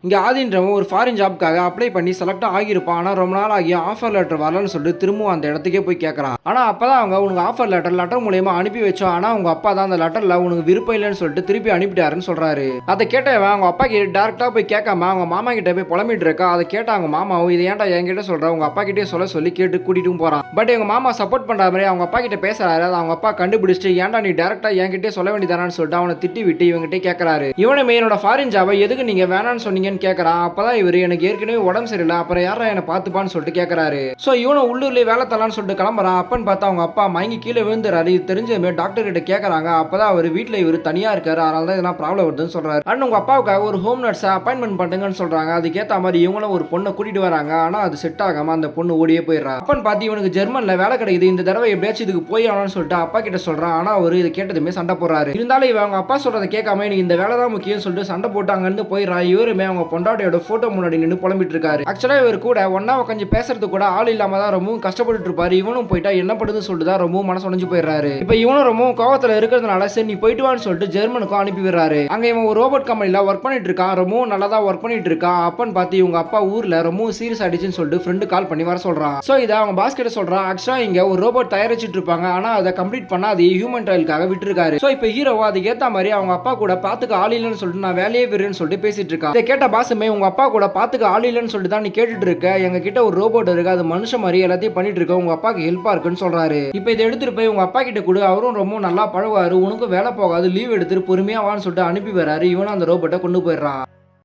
இங்க ஆதின்றவன் ஒரு foreign ஜாப்க்காக apply பண்ணி செலக்ட் ஆகியிருப்பான். ஆனா ரொம்ப நாள் ஆகி ஆஃபர் லெட்டர் வரலன்னு சொல்லிட்டு திரும்பவும் அந்த இடத்துக்கே போய் கேட்கறான். ஆனா அப்பதான் அவங்க உனக்கு ஆஃபர் லெட்டர் மூலியமா அனுப்பி வச்சோம். ஆனா உங்க அப்பா தான் அந்த லெட்டர்ல உனக்கு விருப்பம் இல்லைன்னு சொல்லிட்டு திருப்பி அனுப்பிட்டாருன்னு சொல்றாரு. அதை கேட்டவன் அவங்க அப்பா கிட்ட டேரக்டா போய் கேட்காம அவங்க மாமா கிட்ட போய் புலம்பிட்டு இருக்கா. அதை கேட்ட அவங்க மாமாவும் இதை ஏன்டா என்கிட்ட சொல்ற, உங்க அப்பா கிட்டே சொல்லி கேட்டு கூட்டிட்டும் போறான். பட் எங்க மாமா சப்போர்ட் பண்ற மாதிரி அவங்க அப்பா கிட்ட பேசுறாரு. அவங்க அப்பா கண்டுபிடிச்சிட்டு ஏன்டா நீ டேரக்டா என்கிட்டே சொல்ல வேண்டியதானு சொல்லிட்டு அவனை திட்டி விட்டு இவங்கிட்டே கேட்கறாரு. இவனுமே என்னோட ஃபாரின் ஜாபை எதுக்கு நீங்க வேணான்னு சொன்னீங்கன்னு கேட்கறான். அப்பதான் இவரு எனக்கு ஏற்கனவே உடம்பு சரியில்லை, அப்புறம் யாரா என்ன பாத்துப்பான்னு சொல்லிட்டு கேட்கறாரு. சோ இவனும் உள்ளூர்லயே வேலை தரலான்னு சொல்லிட்டு கிளம்புறான். அப்பன்னு பார்த்தா அவங்க அப்பா மயங்கி கீழே விழுந்துறாரு. இது தெரிஞ்சமே டாக்டர் கிட்ட கேட்கறாங்க. அப்பதான் அவர் வீட்டுல இவர் தனியா இருக்காரு, அதனால தான் இதெல்லாம் ப்ராப்ளம் வருதுன்னு சொல்றாரு. அண்ட் உங்க அப்பாவுக்காக ஒரு ஹோம் நர்ஸ் அப்பாயின்மெண்ட் பண்ணுங்கன்னு சொல்றாங்க. அதுக்கேற்ற மாதிரி இவங்களும் ஒரு பொண்ணை கூட்டிட்டு வராங்க. ஆனா அது செட் ஆகாம அந்த பொண்ணு ஓடியே போயிடுறா. அப்பன்னு பார்த்து இவனுக்கு ஜெர்மன்ல வேலை கிடைக்குது, இந்த தடவை எப்படியாச்சும் இதுக்கு போய் ஆகணும்னு சொல்லிட்டு அப்பா கிட்ட சொல்றான். ஆனா அவரு இதை கேட்டதுமே சண்டை போடுறாரு. இருந்தாலும் இவங்க அப்பா சொல்றதை கேட்காம எனக்கு இந்த வேலை தான் முக்கியம் சொல்லிட்டு சண்டை போட்டு அங்கிருந்து போயிடுறான். இவருமே அவங்க பொண்டாட்டியோட போட்டோ முன்னாடி நின்று புலம்பிட்டு இருக்காரு. ஆக்சுவலா இவர் கூட ஒன்னா உட்காந்து பேசுறது கூட ஆள் இல்லாம தான் ரொம்பவும் கஷ்டப்பட்டு இருப்பாரு. இவனும் போயிட்டா என்ன பண்ணுதுன்னு சொல்லிட்டு தான் ரொம்பவும் மனசு உடைஞ்சு போயிடுறாரு. இப்ப இவனும் ரொம்பவும் கோவத்துல இருக்கிறதுனால சரி நீ போயிட்டு வான்னு சொல்லிட்டு ஜெர்மனுக்கும் அனுப்பி விடுறாரு. அங்க இவன் ஒரு ரோபோட் கம்பெனில ஒர்க் பண்ணிட்டு இருக்கான். ரொம்பவும் நல்லா தான் ஒர்க் பண்ணிட்டு இருக்கான். அப்பன்னு பார்த்து இவங்க அப்பா ஊர்ல ரொம்பவும் சீரியஸ் ஆயிடுச்சுன்னு சொல்லிட்டு ஃப்ரெண்டு கால் பண்ணி வர சொல்றான். சோ இதை அவங்க பாஸ் கிட்ட சொல்றான். ஆக்சுவலா இங்க ஒரு ரோபோட் தயாரிச்சிட்டு இருப்பாங்க, ஆனா அதை கம்ப்ளீட் பண்ணா அது ஹியூமன் ட்ரையலுக்காக விட்டுருக்காரு. சோ இப்ப ஹீரோவா அதுக்கு ஏத்த மாதிரி அவங்க அப்பா கூட பாத்துக்க ஆள் இல்லைன்னு சொல்லிட்டு நான் வேலையே விடுறேன்னு சொல்லிட்டு பேசிட்டு இருக்கான். இதை கேட்ட பாசுமே உங்க அப்பா கூட பாத்துக்க ஆள் இல்லைன்னு சொல்லிட்டு தான் நீ கேட்டுட்டு இருக்க, எங்க கிட்ட ஒரு ரோபோட் இருக்கு, அது மனுஷன் மாதிரி எல்லாத்தையும் பண்ணிட்டு இருக்க, உங்க அப்பாக்கு ஹெல்ப்பா இருக்குன்னு சொல்றாரு. இப்ப இதை எடுத்துட்டு போய் உங்க அப்பா கிட்ட கூட, அவரும் ரொம்ப நல்லா பழகுவாரு, உனக்கு வேலை போகாது, லீவ் எடுத்துட்டு பொறுமையா வான்னு சொல்லிட்டு அனுப்பி வராரு. இவனும் அந்த ரோபோட்டை கொண்டு போயிடுறான்.